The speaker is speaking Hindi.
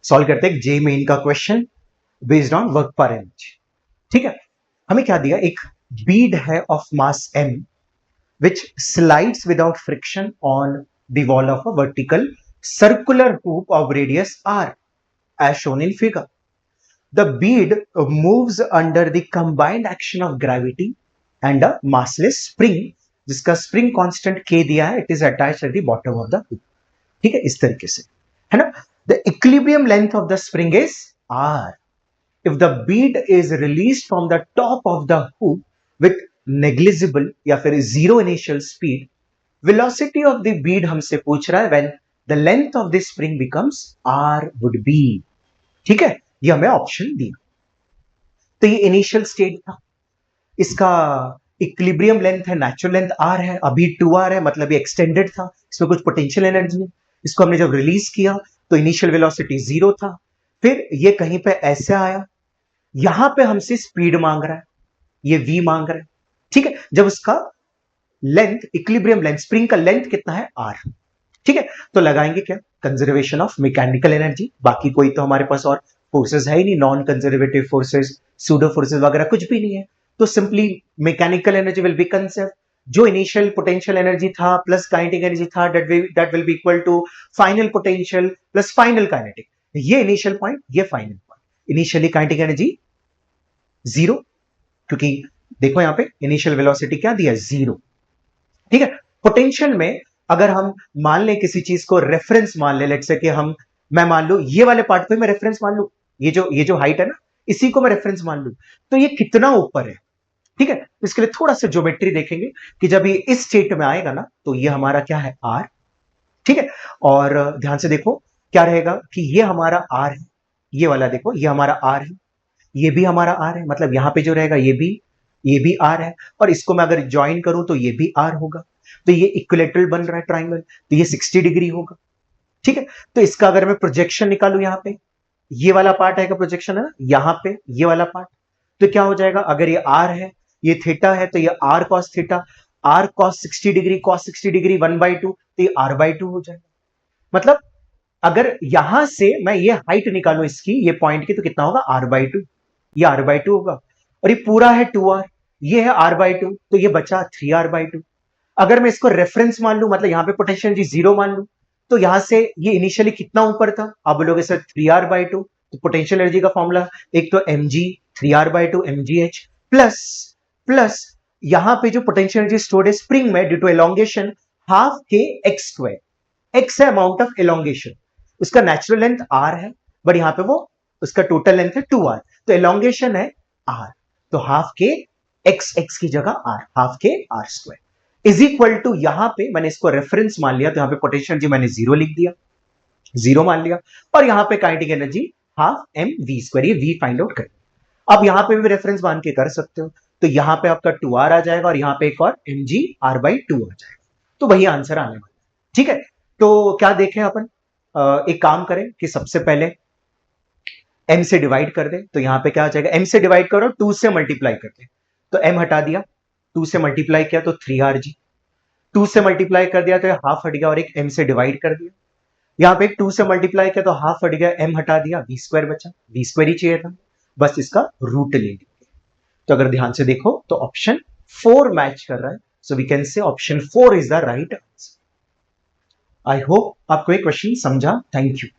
सॉल्व करते हैं जे मेन का क्वेश्चन बेस्ड ऑन वर्क पर एनर्जी। ठीक है, हमें क्या दिया, एक बीड है of mass m which slides without friction on the wall of a vertical circular hoop of radius r as shown in figure. The bead moves under the combined action of gravity and a massless spring जिसका spring constant k दिया है, it is attached at the bottom of the hoop. ठीक है, इस तरीके से है ना। The equilibrium length of the spring is r. If the bead is released from the top of the hoop with negligible या फिर zero initial speed, velocity of the bead हमसे पूछ रहा है when the length of the spring becomes r would be। ठीक है, ये हमें ऑप्शन दिया। तो ये इनिशियल स्टेट था, इसका इक्विलिब्रियम लेंथ है, नेचुरल लेंथ r है, अभी 2r है, मतलब ये एक्सटेंडेड था, इसमें कुछ पोटेंशियल एनर्जी है। इसको हमने जब रिलीज किया तो इनिशियल वेलोसिटी 0 था, फिर ये कहीं पे ऐसे आया, यहां पे हमसे स्पीड मांग रहा है, ये v मांग रहा है। ठीक है, जब उसका लेंथ, इक्विलिब्रियम लेंथ, स्प्रिंग का लेंथ कितना है r। ठीक है, तो लगाएंगे क्या, कंजर्वेशन ऑफ मैकेनिकल एनर्जी। बाकी कोई तो हमारे पास और फोर्सेस है ही नहीं, non conservative forces, pseudo forces वगैरह कुछ भी नहीं है, तो simply mechanical energy will be conserve. जो इनिशियल पोटेंशियल एनर्जी था प्लस काइनेटिक एनर्जी था, that will be equal to final potential plus final kinetic. ये इनिशियल पॉइंट, ये final point. Initially kinetic energy 0, क्योंकि देखो यहां पे इनिशियल वेलोसिटी क्या दिया, 0। ठीक है, पोटेंशियल में अगर हम मान ले किसी चीज को रेफरेंस मान ले, लेट्स से कि मैं मान लू ये वाले पार्ट को मैं रेफरेंस मान लू, ये जो हाइट है ना, इसी को मैं रेफरेंस मान लू, तो ये कितना ऊपर है। ठीक है, इसके लिए थोड़ा सा ज्योमेट्री देखेंगे कि जब ये इस स्टेट में आएगा ना, तो ये हमारा क्या है, r। ठीक है, और ध्यान से देखो क्या रहेगा कि ये हमारा r है, ये वाला देखो ये हमारा r है, ये भी हमारा r है, मतलब यहां पे जो रहेगा ये भी r है, और इसको मैं अगर ज्वाइन करूं तो ये भी r होगा, तो ये इक्विलेटरल बन रहा है ट्राइंगल, तो ये 60 डिग्री होगा। ठीक है, तो इसका अगर मैं प्रोजेक्शन निकालू, यहां पे ये वाला पार्ट है, प्रोजेक्शन है ना, यहां पे ये वाला पार्ट, तो क्या हो जाएगा, अगर ये r है, ये थीटा है, तो ये r cos theta, r cos 60 degree, cos 60 degree 1/2, तो ये r/2 हो जाएगा। मतलब अगर यहां से मैं ये हाइट निकालू इसकी, ये पॉइंट की, तो कितना होगा, r/2, ये r/2 होगा, और ये पूरा है 2r, ये है r/2, तो ये बचा 3r/2। अगर मैं इसको रेफरेंस मान लू, मतलब यहां पे पोटेंशियल एनर्जी 0 मान लू, तो यहां से ये इनिशियली कितना ऊपर था, आप बोलोगे सर 3r/2, तो पोटेंशियल एनर्जी का फॉर्मूला एक तो mg 3r/2 mgh प्लस यहां पे जो पोटेंशियल एनर्जी स्टोर्ड है स्प्रिंग में ड्यू टू एलोंगेशन हाफ के एक्स स्क्वायर, एक्स है अमाउंट ऑफ एलोंगेशन, उसका नेचुरल लेंथ r है, बट यहां पे वो उसका टोटल लेंथ है 2r, तो एलोंगेशन है r, तो हाफ के एक्स की जगह r, हाफ के r square is equal to, यहां पे मैंने इसको रेफरेंस मान लिया, तो यहां पे पोटेंशियल एनर्जी मैंने 0 लिख दिया, 0 मान लिया, और यहां पे काइनेटिक एनर्जी हाफ mv², ये v फाइंड आउट करें। अब यहां पे भी रेफरेंस मान के कर सकते हो, तो यहां पे आपका 2r आ जाएगा, और यहां पे एक और mg r/2 आ जाएगा, तो वही आंसर आने वाला। ठीक है, तो क्या देखें अपन, एक काम करें कि सबसे पहले m से डिवाइड कर दे, तो यहां पे क्या आ जाएगा, m से डिवाइड करो 2 से मल्टीप्लाई कर दे, तो m हटा दिया, 2 से मल्टीप्लाई किया तो 3rg, 2 से मल्टीप्लाई कर दिया तो हाफ हट गया, और एक m से डिवाइड कर दिया, यहां पे 2 से मल्टीप्लाई किया तो हाफ हट गया, m हटा दिया, v² बचा, v² ही चाहिए था, बस इसका रूट ले लिया। तो अगर ध्यान से देखो तो ऑप्शन 4 मैच कर रहा है, so we can say option 4 is the right answer. I hope आपको ये क्वेश्चन समझा, थैंक यू।